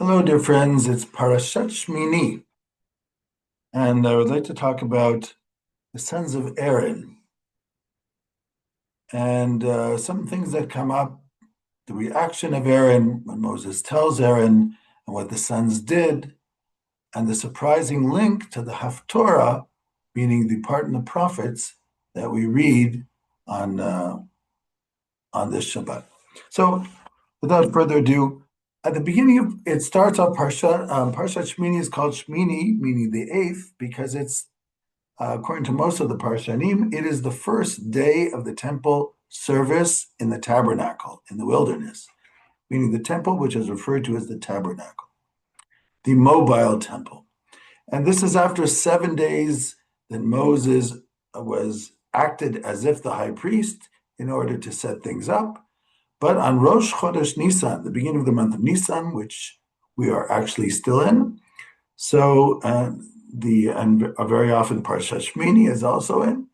Hello, dear friends. It's Parashat Shmini, and I would like to talk about the sons of Aaron and some things that come up, the reaction of Aaron when Moses tells Aaron and what the sons did, and the surprising link to the Haftorah, meaning the part in the prophets that we read on uh, on this Shabbat. So, without further ado, at the beginning of it starts off Parshat Shmini is called Shmini, meaning the eighth, because it's according to most of the Parshanim, it is the first day of the temple service in the tabernacle in the wilderness, meaning the temple, which is referred to as the tabernacle, the mobile temple. And this is after 7 days that Moses was acted as if the high priest in order to set things up. But on Rosh Chodesh Nisan, the beginning of the month of Nisan, which we are actually still in, so and very often Parshat Shmini is also in.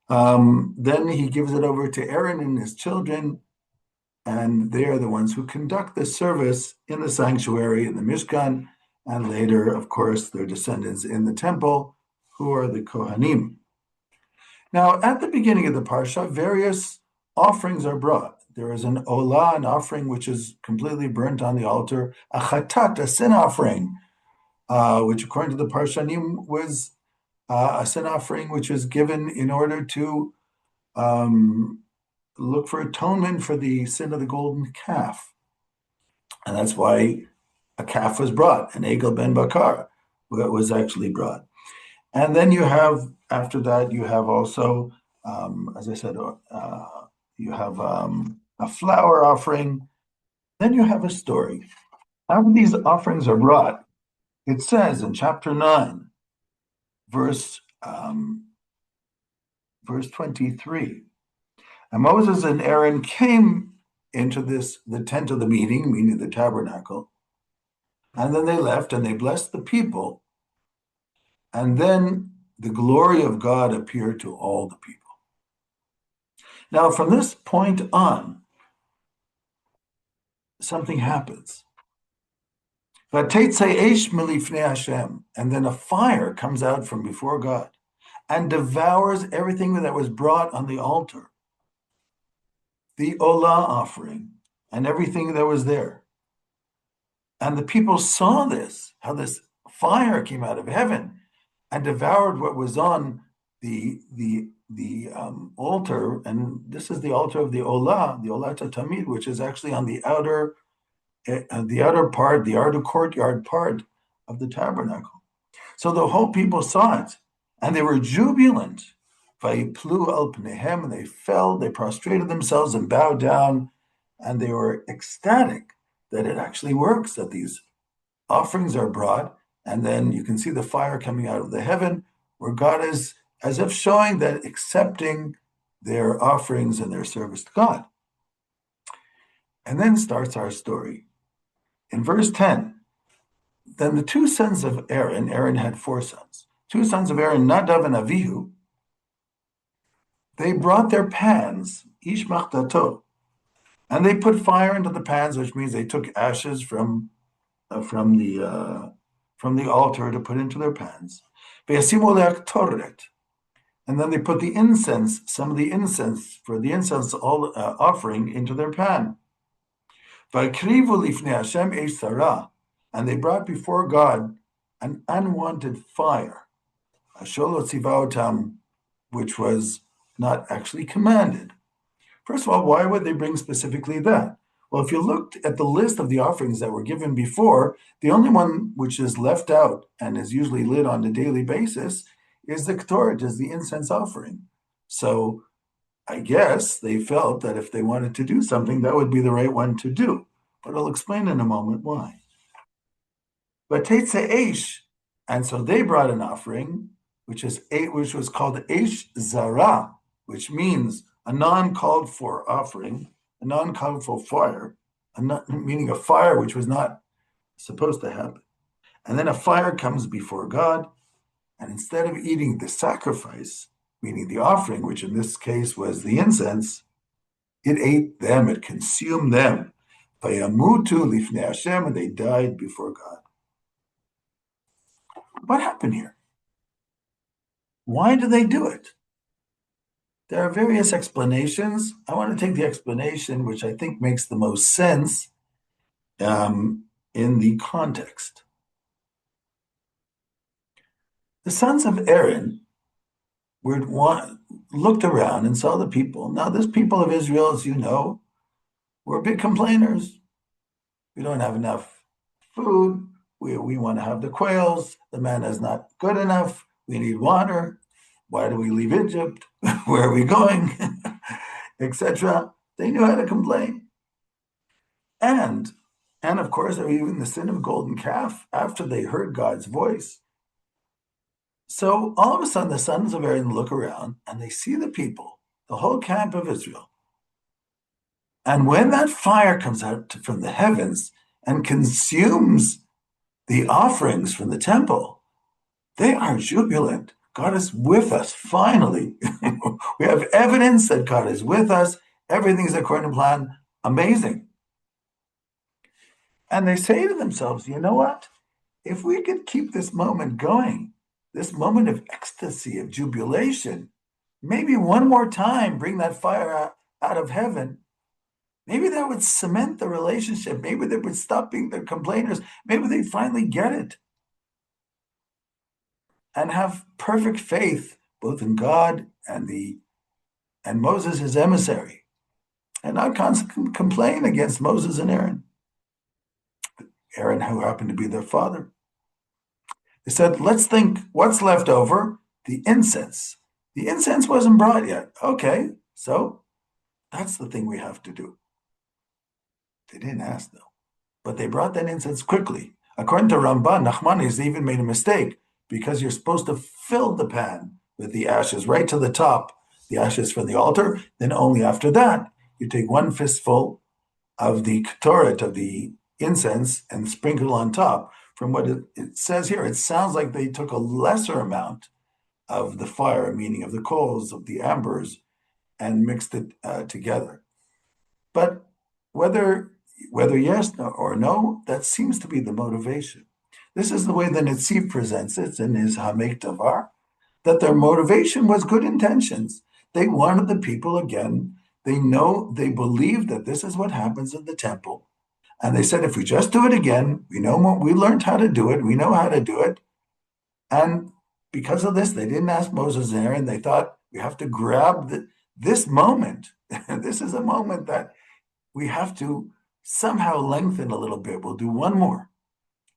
Then he gives it over to Aaron and his children, and they are the ones who conduct the service in the sanctuary, in the Mishkan, and later, of course, their descendants in the temple, who are the Kohanim. Now, at the beginning of the Parsha, various offerings are brought. There is an olah, an offering which is completely burnt on the altar, a chatat, a sin offering, which according to the Parshanim was a sin offering which was given in order to look for atonement for the sin of the golden calf. And that's why a calf was brought, an Egel ben Bakar was actually brought. And then you have, after that, you have also, as I said, you have a flour offering. Then you have a story. After these offerings are brought, it says in chapter 9, verse 23, and Moses and Aaron came into the tent of the meeting, meaning the tabernacle, and then they left and they blessed the people. And then the glory of God appeared to all the people. Now, from this point on, something happens. And then a fire comes out from before God and devours everything that was brought on the altar, the olah offering, and everything that was there. And the people saw this, how this fire came out of heaven and devoured what was on the altar. And this is the altar of the olah tamid, which is actually on the outer part, the outer courtyard part of the tabernacle. So the whole people saw it, and they were jubilant. Vayiplu al pnehem, and they fell, they prostrated themselves and bowed down, and they were ecstatic that it actually works, that these offerings are brought, and then you can see the fire coming out of the heaven, where God is as if showing that accepting their offerings and their service to God. And then starts our story. In verse 10, then the two sons of Aaron had four sons. Two sons of Aaron, Nadav and Avihu, they brought their pans, ish machdato, and they put fire into the pans, which means they took ashes from the altar to put into their pans. And then they put the incense, some of the incense for the incense offering into their pan. And they brought before God an unwanted fire, which was not actually commanded. First of all, why would they bring specifically that? Well, if you looked at the list of the offerings that were given before, the only one which is left out and is usually lit on a daily basis is the Ketoret, is the incense offering. So I guess they felt that if they wanted to do something, that would be the right one to do. But I'll explain in a moment why. But Teitze Eish, and so they brought an offering, which was called Eish Zara, which means a non-called for offering, a non-called for fire, meaning a fire which was not supposed to happen. And then a fire comes before God, and instead of eating the sacrifice, meaning the offering, which in this case was the incense, it ate them, it consumed them. Vayamutu lifnei Hashem, and they died before God. What happened here? Why do they do it? There are various explanations. I want to take the explanation which I think makes the most sense in the context. The sons of Aaron looked around and saw the people. Now, this people of Israel, as you know, were big complainers. We don't have enough food. We want to have the quails. The manna is not good enough. We need water. Why do we leave Egypt? Where are we going? Etc. They knew how to complain. And of course, even the sin of golden calf after they heard God's voice. So all of a sudden, the sons of Aaron look around and they see the people, the whole camp of Israel. And when that fire comes out from the heavens and consumes the offerings from the temple, they are jubilant. God is with us, finally. We have evidence that God is with us. Everything's according to plan. Amazing. And they say to themselves, you know what? If we could keep this moment going, this moment of ecstasy, of jubilation, maybe one more time bring that fire out of heaven, maybe that would cement the relationship. Maybe they would stop being the complainers. Maybe they'd finally get it and have perfect faith both in God and Moses, his emissary, and not constantly complain against Moses and Aaron. Aaron, who happened to be their father. They said, let's think what's left over, the incense. The incense wasn't brought yet. Okay, so that's the thing we have to do. They didn't ask, though. But they brought that incense quickly. According to Ramban, Nachmanides even made a mistake because you're supposed to fill the pan with the ashes right to the top, the ashes from the altar. Then only after that, you take one fistful of the ketoret, of the incense, and sprinkle on top. From what it says here, it sounds like they took a lesser amount of the fire, meaning of the coals, of the ambers, and mixed it together. But whether yes or no, that seems to be the motivation. This is the way the Netziv presents it in his Hamek Davar, that their motivation was good intentions. They wanted the people again. They believed that this is what happens in the temple. And they said, if we just do it again, we learned how to do it. We know how to do it. And because of this, they didn't ask Moses and Aaron. They thought, we have to grab this moment. This is a moment that we have to somehow lengthen a little bit. We'll do one more.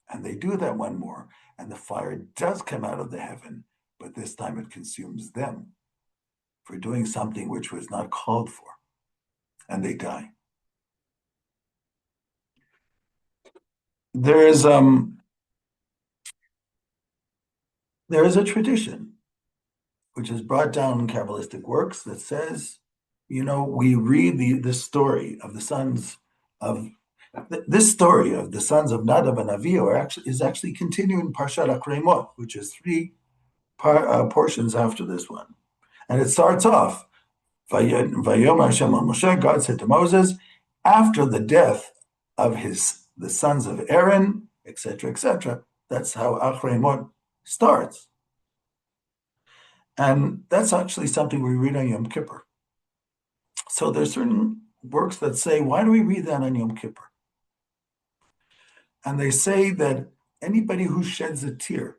And they do that one more. And the fire does come out of the heaven, but this time it consumes them for doing something which was not called for. And they die. There is a tradition which is brought down in Kabbalistic works that says, we read the story of the sons of this story of the sons of Nadav and Avihu is actually continued in Parshat Akremot, which is three portions after this one, and it starts off, Vayomer Hashem al Moshe, God said to Moses, after the death of the sons of Aaron, etc., etc. That's how Akremot starts. And that's actually something we read on Yom Kippur. So there's certain works that say, why do we read that on Yom Kippur? And they say that anybody who sheds a tear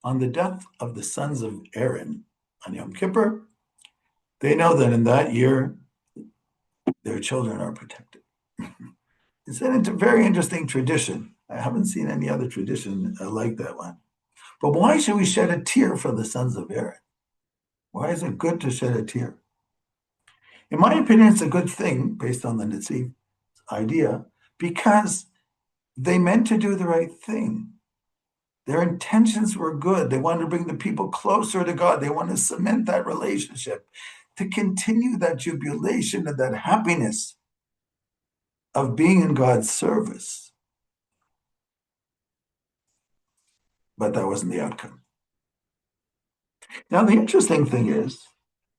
on the death of the sons of Aaron on Yom Kippur, they know that in that year, their children are protected. It's a very interesting tradition. I haven't seen any other tradition like that one. But why should we shed a tear for the sons of Aaron? Why is it good to shed a tear? In my opinion, it's a good thing, based on the Netziv idea, because they meant to do the right thing. Their intentions were good. They wanted to bring the people closer to God. They wanted to cement that relationship, to continue that jubilation and that happiness of being in God's service. But that wasn't the outcome. Now, the interesting thing is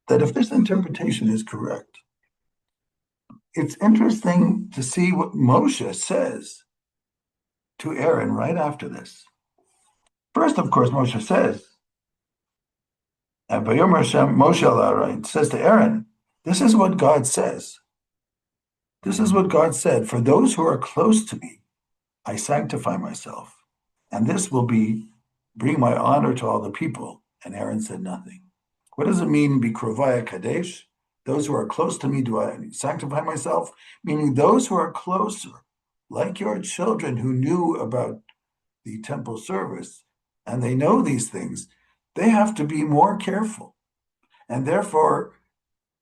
that if this interpretation is correct, it's interesting to see what Moshe says to Aaron right after this. First, of course, Moshe says, Moshe says to Aaron, this is what God says. This is what God said. For those who are close to me, I sanctify myself. And this will bring my honor to all the people. And Aaron said nothing. What does it mean, be Krovaya Kadesh? Those who are close to me, do I sanctify myself? Meaning those who are closer, like your children who knew about the temple service, and they know these things, they have to be more careful. And therefore,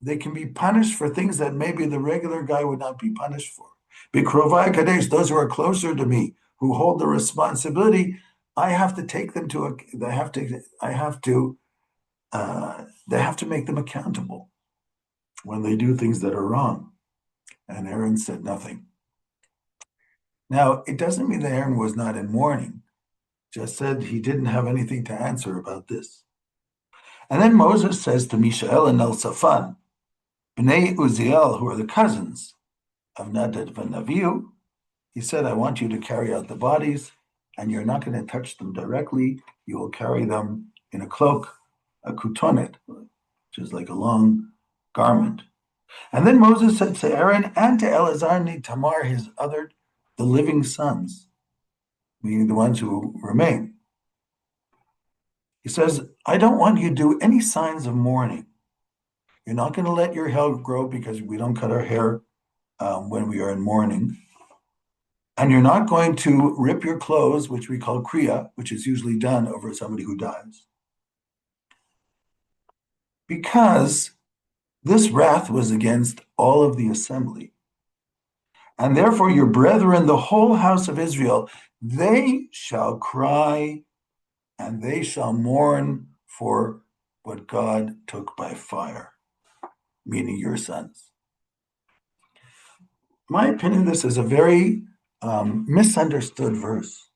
they can be punished for things that maybe the regular guy would not be punished for. Bikrovai Kadesh, those who are closer to me, who hold the responsibility, I have to take them to they have to make them accountable when they do things that are wrong. And Aaron said nothing. Now, it doesn't mean that Aaron was not in mourning, just said he didn't have anything to answer about this. And then Moses says to Mishael and El-Safan, Bnei Uziel, who are the cousins of Nadav and Avihu, he said, I want you to carry out the bodies, and you're not going to touch them directly. You will carry them in a cloak, a kutonet, which is like a long garment. And then Moses said to Aaron and to Eleazar and Tamar, the living sons, meaning the ones who remain. He says, I don't want you to do any signs of mourning. You're not going to let your hair grow because we don't cut our hair when we are in mourning. And you're not going to rip your clothes, which we call kriya, which is usually done over somebody who dies. Because this wrath was against all of the assembly. And therefore your brethren, the whole house of Israel, they shall cry and they shall mourn for what God took by fire, meaning your sons. In my opinion, this is a very misunderstood verse.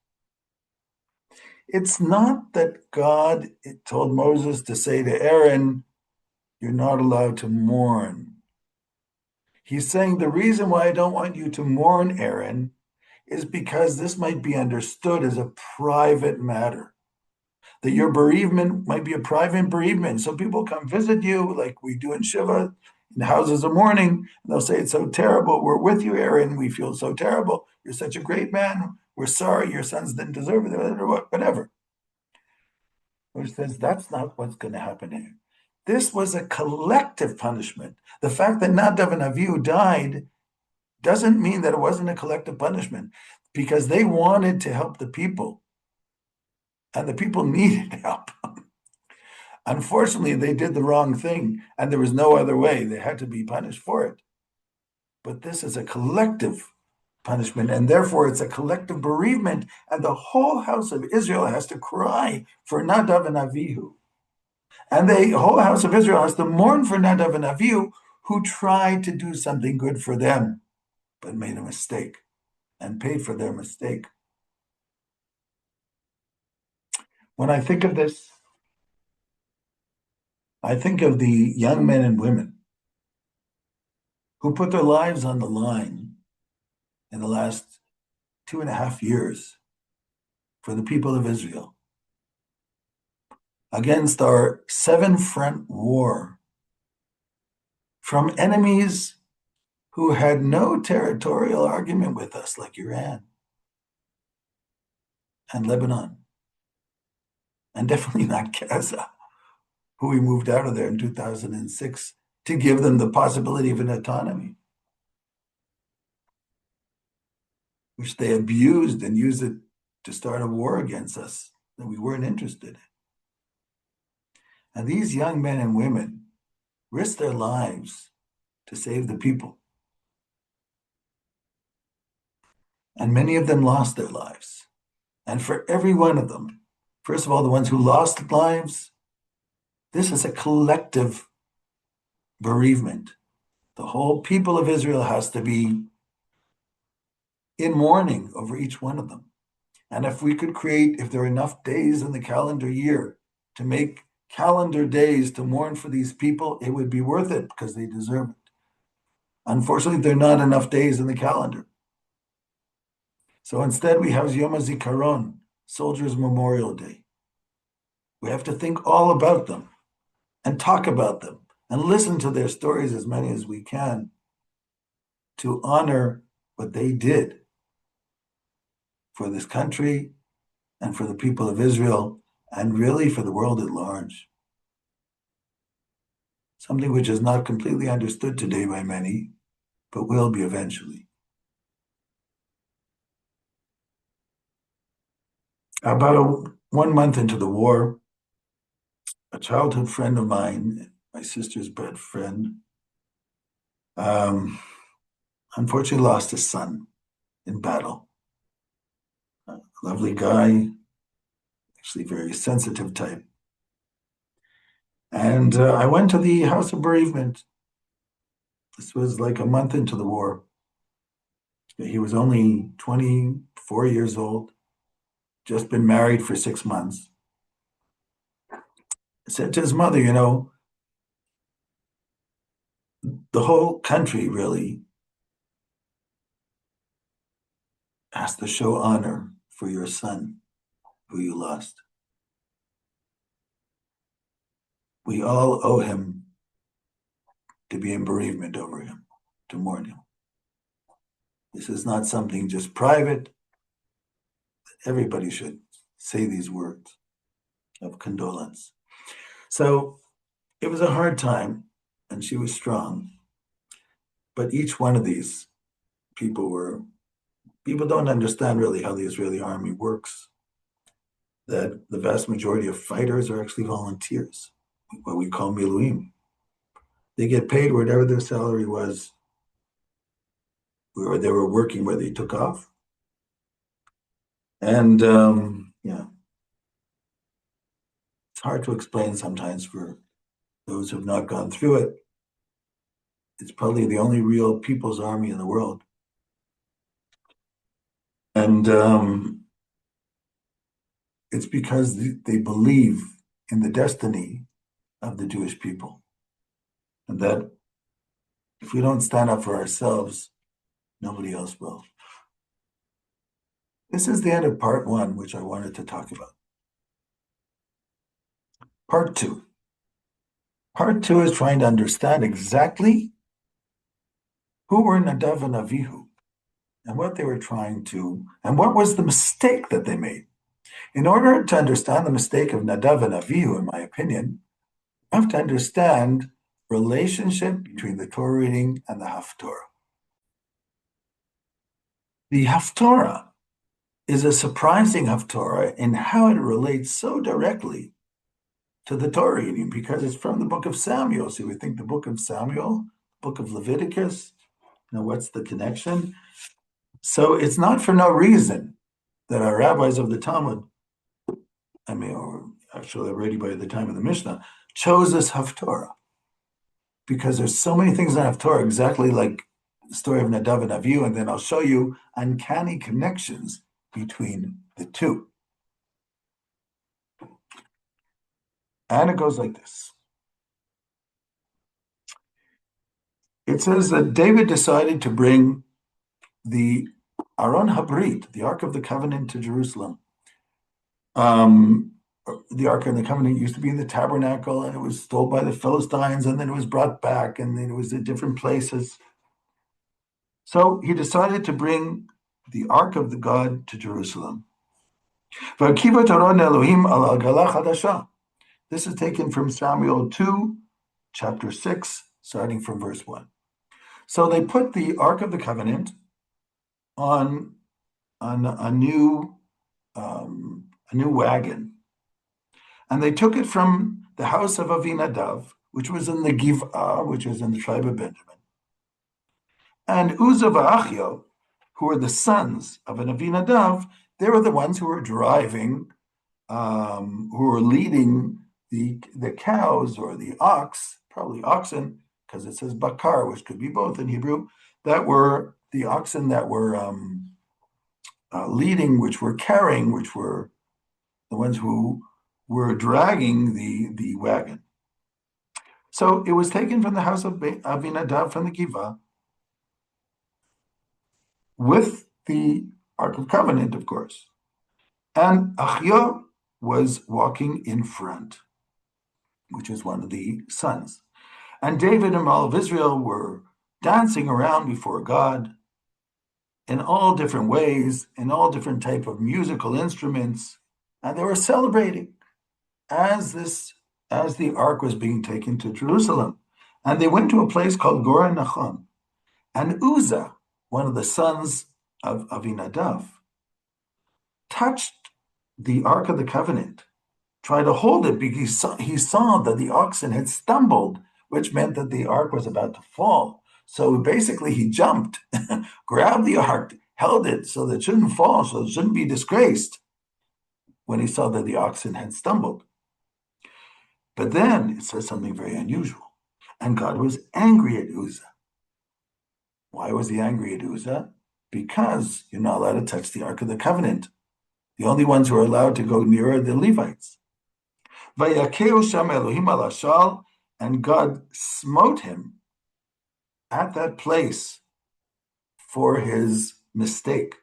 It's not that God told Moses to say to Aaron, you're not allowed to mourn. He's saying the reason why I don't want you to mourn, Aaron, is because this might be understood as a private matter. That your bereavement might be a private bereavement. So people come visit you like we do in Shiva, in houses of mourning, and they'll say, it's so terrible. We're with you, Aaron. We feel so terrible. You're such a great man. We're sorry. Your sons didn't deserve it, or whatever. Which says that's not what's going to happen here. This was a collective punishment. The fact that Nadav and Avihu died doesn't mean that it wasn't a collective punishment, because they wanted to help the people, and the people needed help. Unfortunately, they did the wrong thing, and there was no other way. They had to be punished for it. But this is a collective punishment, and therefore it's a collective bereavement, and the whole house of Israel has to cry for Nadav and Avihu. And the whole house of Israel has to mourn for Nadav and Avihu, who tried to do something good for them, but made a mistake and paid for their mistake. When I think of this, I think of the young men and women who put their lives on the line in the last 2.5 years for the people of Israel against our 7-front war from enemies who had no territorial argument with us, like Iran and Lebanon, and definitely not Gaza, who we moved out of there in 2006 to give them the possibility of an autonomy, which they abused and used it to start a war against us that we weren't interested in. And these young men and women risked their lives to save the people. And many of them lost their lives. And for every one of them, first of all, the ones who lost lives, this is a collective bereavement. The whole people of Israel has to be in mourning over each one of them. And if we could if there are enough days in the calendar year to make calendar days to mourn for these people, it would be worth it because they deserve it. Unfortunately, there are not enough days in the calendar. So instead, we have Yom HaZikaron, Soldiers' Memorial Day. We have to think all about them and talk about them and listen to their stories as many as we can to honor what they did for this country and for the people of Israel and really for the world at large. Something which is not completely understood today by many, but will be eventually. About 1 month into the war, a childhood friend of mine, my sister's best friend, um, unfortunately lost his son in battle. A lovely guy, actually very sensitive type. And I went to the house of bereavement. This was like a month into the war. He was only 24 years old, just been married for 6 months. I said to his mother, the whole country really has to show honor for your son who you lost. We all owe him to be in bereavement over him, to mourn him. This is not something just private. Everybody should say these words of condolence. So it was a hard time, and she was strong. But each one of these people don't understand really how the Israeli army works, that the vast majority of fighters are actually volunteers, what we call miluim. They get paid whatever their salary was, where they were working, where they took off. And yeah, it's hard to explain sometimes for those who have not gone through it. It's probably the only real people's army in the world. And it's because they believe in the destiny of the Jewish people. And that if we don't stand up for ourselves, nobody else will. This is the end of part one, which I wanted to talk about. Part two. Part two is trying to understand exactly who were Nadav and Avihu and what they were trying to, and what was the mistake that they made. In order to understand the mistake of Nadav and Avihu, in my opinion, you have to understand relationship between the Torah reading and the Haftorah. The Haftorah is a surprising Haftorah in how it relates so directly to the Torah reading because it's from the book of Samuel. So we think the book of Samuel, book of Leviticus, what's the connection? So it's not for no reason that our rabbis of the Talmud, or actually already by the time of the Mishnah, chose this Haftorah. Because there's so many things in Haftorah, exactly like the story of Nadav and Avihu, and then I'll show you uncanny connections between the two. And it goes like this. It says that David decided to bring the Aron Habrit, the Ark of the Covenant, to Jerusalem. The Ark of the Covenant used to be in the tabernacle, and it was stole by the Philistines, and then it was brought back, and then it was in different places. So he decided to bring the Ark of the God to Jerusalem. This is taken from Samuel 2, chapter 6, starting from verse 1. So they put the Ark of the Covenant on a new wagon, and they took it from the house of Avinadav, which was in the Giv'ah, which is in the tribe of Benjamin, and Uzzah and Achio, who were the sons of an Avinadav. They were the ones who were driving, who were leading the cows or the ox, probably oxen, because it says bakar, which could be both in Hebrew, that were the oxen that were leading, which were carrying, which were the ones who were dragging the wagon. So it was taken from the house of Avinadav from the Giva, with the Ark of Covenant, of course. And Achia was walking in front, which is one of the sons. And David and all of Israel were dancing around before God in all different ways, in all different type of musical instruments, and they were celebrating as the ark was being taken to Jerusalem. And they went to a place called Gora Nachon. And Uzzah, one of the sons of Avinadav, touched the Ark of the Covenant, tried to hold it because he saw that the oxen had stumbled, which meant that the ark was about to fall. So basically, he jumped, grabbed the ark, held it so that it shouldn't fall, so it shouldn't be disgraced when he saw that the oxen had stumbled. But then it says something very unusual. And God was angry at Uzzah. Why was he angry at Uzzah? Because you're not allowed to touch the Ark of the Covenant. The only ones who are allowed to go near are the Levites. Vayakeu sham Elohim al Ashal, and God smote him at that place for his mistake.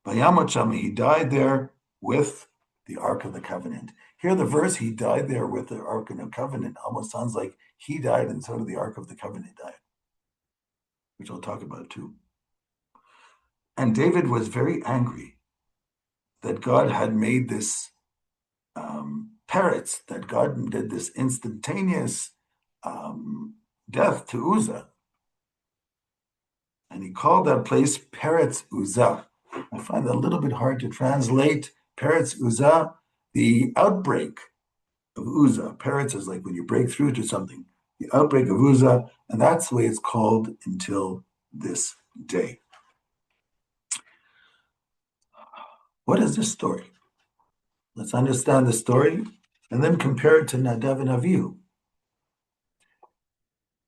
Vayamot sham, he died there with the Ark of the Covenant. Here, the verse, he died there with the Ark of the Covenant, almost sounds like he died and so did the Ark of the Covenant died, which I'll talk about too. And David was very angry that God had made this parrots, that God did this instantaneous death to Uzzah. And he called that place Peretz Uzzah. I find that a little bit hard to translate. Peretz Uzzah, the outbreak of Uzzah. Peretz is like when you break through to something, the outbreak of Uzzah, and that's the way it's called until this day. What is this story? Let's understand the story and then compare it to Nadav and Avihu.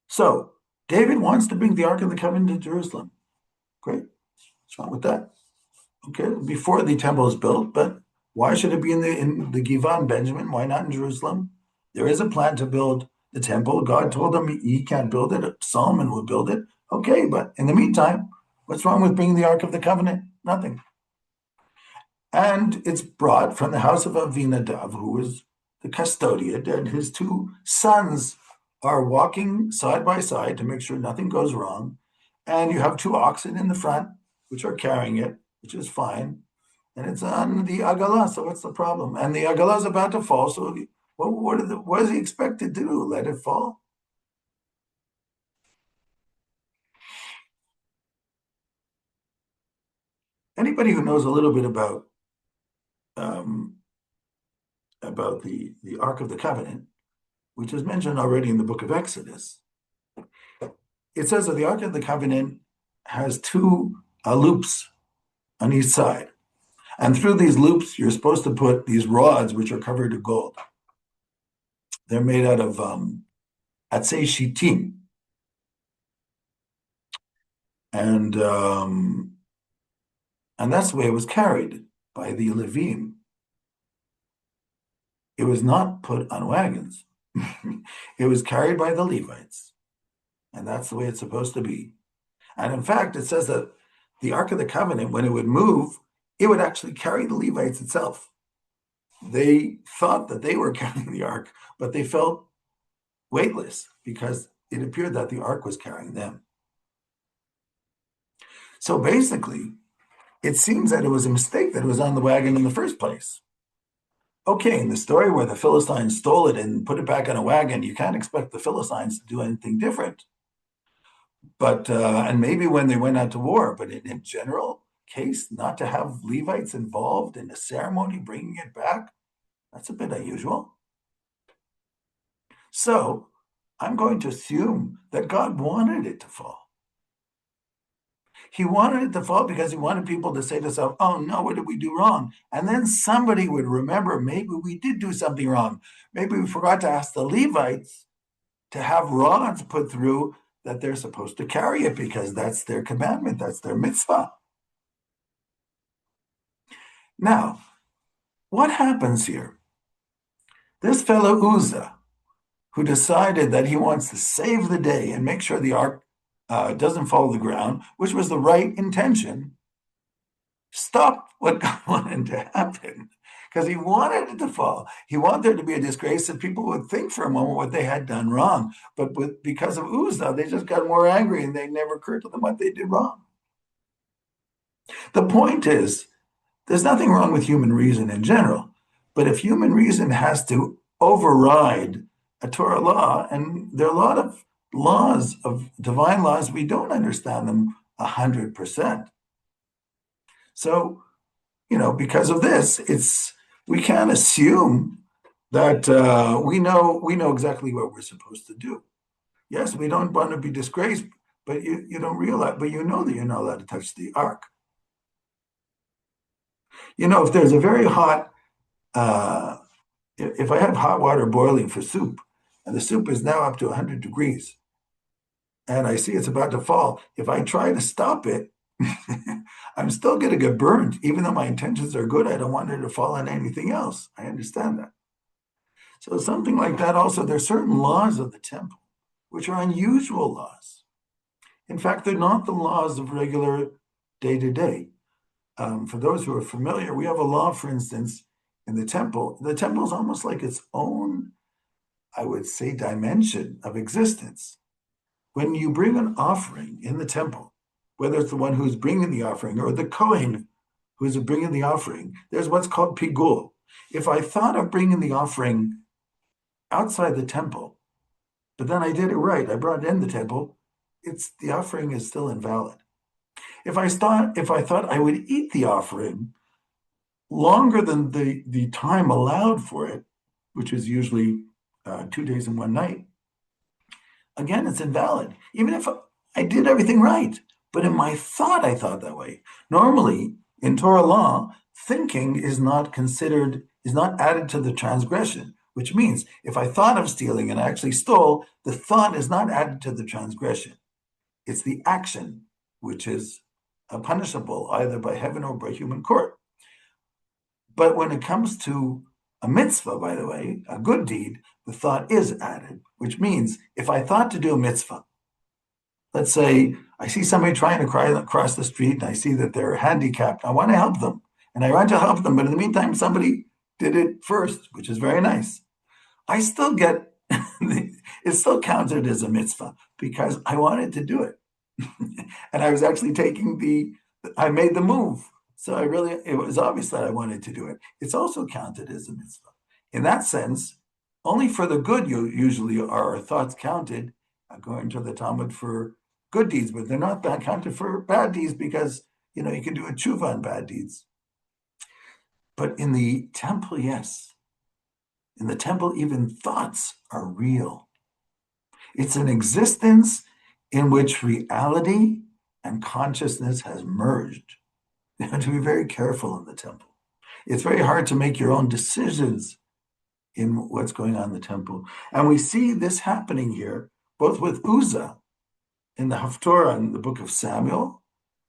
So, David wants to bring the Ark of the Covenant to Jerusalem. Great. What's wrong with that? Okay, before the temple is built, but why should it be in the Givan, Benjamin? Why not in Jerusalem? There is a plan to build the temple. God told him he can't build it. Solomon will build it. Okay, but in the meantime, what's wrong with bringing the Ark of the Covenant? Nothing. And it's brought from the house of Avinadav, who is the custodian, and his two sons are walking side by side to make sure nothing goes wrong. And you have two oxen in the front, which are carrying it, which is fine. And it's on the Agalah, so what's the problem? And the Agalah is about to fall, so what is he expected to do? Let it fall? Anybody who knows a little bit about the Ark of the Covenant, which is mentioned already in the book of Exodus, it says that the Ark of the Covenant has two loops on each side. And through these loops, you're supposed to put these rods, which are covered in gold. They're made out of atzei shitim. And that's the way it was carried by the Levim. It was not put on wagons. It was carried by the Levites. And that's the way it's supposed to be. And in fact, it says that the Ark of the Covenant, when it would move, it would actually carry the Levites itself. They thought that they were carrying the Ark, but they felt weightless because it appeared that the Ark was carrying them. So basically, it seems that it was a mistake that it was on the wagon in the first place. Okay, in the story where the Philistines stole it and put it back on a wagon, you can't expect the Philistines to do anything different. But, and maybe when they went out to war, but in general case, not to have Levites involved in the ceremony, bringing it back, that's a bit unusual. So I'm going to assume that God wanted it to fall. He wanted it to fall because he wanted people to say to themselves, oh no, what did we do wrong? And then somebody would remember, maybe we did do something wrong. Maybe we forgot to ask the Levites to have rods put through that they're supposed to carry it because that's their commandment, that's their mitzvah. Now, what happens here? This fellow Uzzah, who decided that he wants to save the day and make sure the Ark doesn't fall to the ground, which was the right intention, stopped what God wanted to happen because he wanted it to fall. He wanted there to be a disgrace that people would think for a moment what they had done wrong. But because of Uzzah, they just got more angry and they never occurred to them what they did wrong. The point is, there's nothing wrong with human reason in general. But if human reason has to override a Torah law, and there are a lot of laws, of divine laws, we don't understand them 100%. So, because of this, we can't assume that we know exactly what we're supposed to do. Yes, we don't want to be disgraced, but you don't realize, but you know that you're not allowed to touch the ark. If there's a very hot, if I have hot water boiling for soup, and the soup is now up to 100 degrees, and I see it's about to fall, if I try to stop it, I'm still going to get burned. Even though my intentions are good, I don't want it to fall on anything else. I understand that. So something like that also, there's certain laws of the temple, which are unusual laws. In fact, they're not the laws of regular day-to-day. For those who are familiar, we have a law, for instance, in the temple. The temple is almost like its own, I would say, dimension of existence. When you bring an offering in the temple, whether it's the one who's bringing the offering or the Kohen who's bringing the offering, there's what's called pigul. If I thought of bringing the offering outside the temple, but then I did it right, I brought it in the temple, the offering is still invalid. If I thought I would eat the offering longer than the time allowed for it, which is usually 2 days and 1 night, again, it's invalid. Even if I did everything right, but in my thought, I thought that way. Normally, in Torah law, thinking is not added to the transgression, which means if I thought of stealing and I actually stole, the thought is not added to the transgression. It's the action, which is punishable either by heaven or by human court. But when it comes to a mitzvah, by the way, a good deed, the thought is added, which means if I thought to do a mitzvah, let's say I see somebody trying to cross the street and I see that they're handicapped, I want to help them. And I want to help them, but in the meantime, somebody did it first, which is very nice. I still get, it's still counted as a mitzvah because I wanted to do it. And I was actually I made the move. So it was obvious that I wanted to do it. It's also counted as a mitzvah. In that sense, only for the good usually are our thoughts counted, according to the Talmud, for good deeds, but they're not counted for bad deeds because, you can do a tshuva on bad deeds. But in the temple, yes. In the temple, even thoughts are real. It's an existence in which reality and consciousness has merged. You have to be very careful in the temple. It's very hard to make your own decisions in what's going on in the temple. And we see this happening here, both with Uzzah in the Haftorah in the book of Samuel,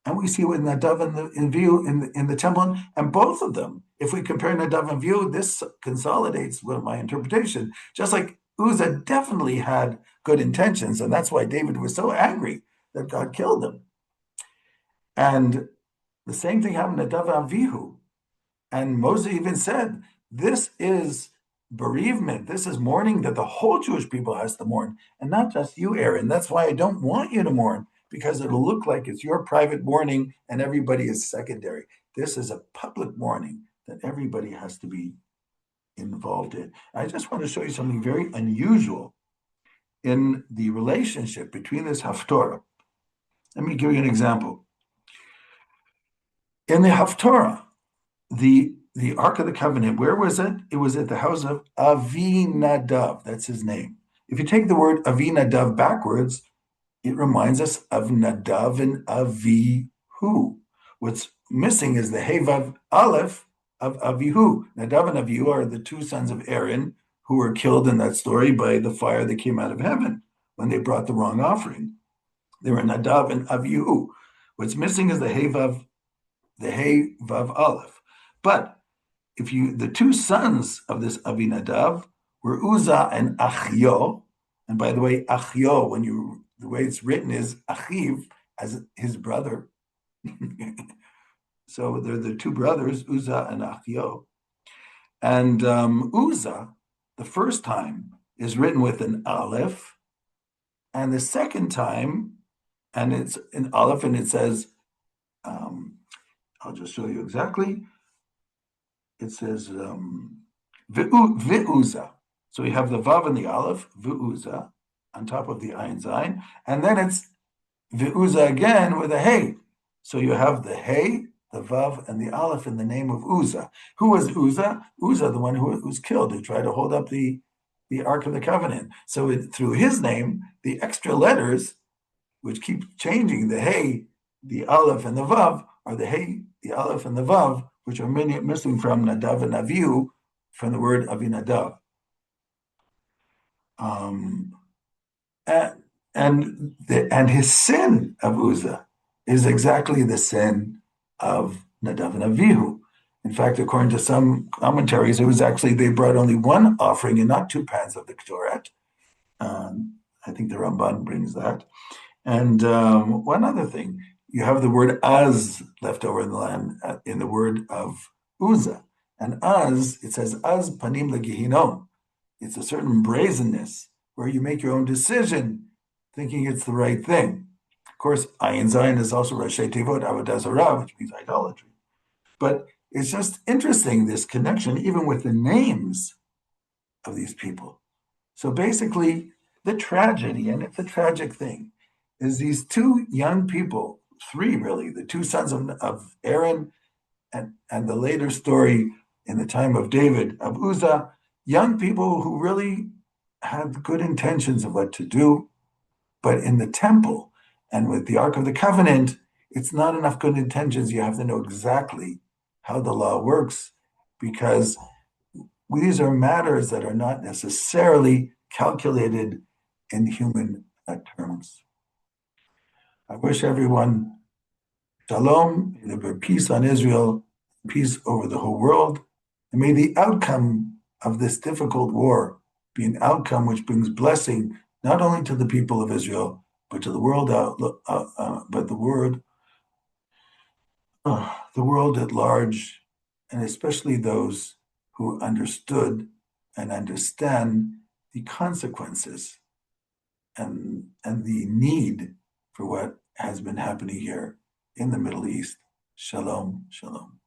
and we see with Nadav and Avihu in the temple. And both of them, if we compare Nadav and Avihu, this consolidates with my interpretation. Just like Uzzah definitely had good intentions, and that's why David was so angry that God killed him. And the same thing happened to Nadav and Avihu. And Moses even said, this is bereavement. This is mourning that the whole Jewish people has to mourn, and not just you, Aaron. That's why I don't want you to mourn, because it'll look like it's your private mourning and everybody is secondary. This is a public mourning that everybody has to be involved in. I just want to show you something very unusual in the relationship between this Haftorah. Let me give you an example. In the Haftorah, the Ark of the Covenant, where was it? It was at the house of Avinadav. That's his name. If you take the word Avinadav backwards, it reminds us of Nadav and Avihu. What's missing is the Hey Vav Aleph of Avihu. Nadav and Avihu are the two sons of Aaron who were killed in that story by the fire that came out of heaven when they brought the wrong offering. They were Nadav and Avihu. What's missing is the Hey Vav Aleph. But the two sons of this Avinadav were Uzzah and Achio. And by the way, Achio, when you the way it's written is Achiv, as his brother. So they're the two brothers, Uzzah and Achio. And Uzzah, the first time, is written with an Aleph, and the second time, and it's an Aleph, and it says, I'll just show you exactly. It says Ve'uza. So we have the Vav and the Aleph, Ve'uza, on top of the Ayin Zayin, and then it's Ve'uza again with a Hey. So you have the Hey, the Vav, and the Aleph in the name of Uzzah. Who was Uzzah? Uzzah, the one who was killed, who tried to hold up the Ark of the Covenant. So through his name, the extra letters, which keep changing, the Hey, the Aleph, and the Vav, are the Hey, the Aleph, and the Vav, which are missing from Nadav and Avihu, from the word Avinadav. And his sin of Uzzah is exactly the sin of Nadav and Avihu. In fact, according to some commentaries, it was actually they brought only one offering and not two pans of the Ketoret. I think the Ramban brings that. And one other thing, you have the word az left over in the land in the word of Uzzah. And az, it says az panim legihinom. It's a certain brazenness where you make your own decision thinking it's the right thing. Of course, Ayin Zayin is also Rashi Tevot Avodah Zarah, which means idolatry. But it's just interesting, this connection, even with the names of these people. So basically, the tragedy, and it's a tragic thing, is these two young people, three really, the two sons of Aaron, and the later story in the time of David, of Uzzah, young people who really had good intentions of what to do, but in the temple and with the Ark of the Covenant, it's not enough good intentions. You have to know exactly how the law works, because these are matters that are not necessarily calculated in human terms. I wish everyone shalom, may there be peace on Israel, peace over the whole world, and may the outcome of this difficult war be an outcome which brings blessing not only to the people of Israel, but to the world the world at large, and especially those who understood and understand the consequences and the need for what has been happening here in the Middle East. Shalom, shalom.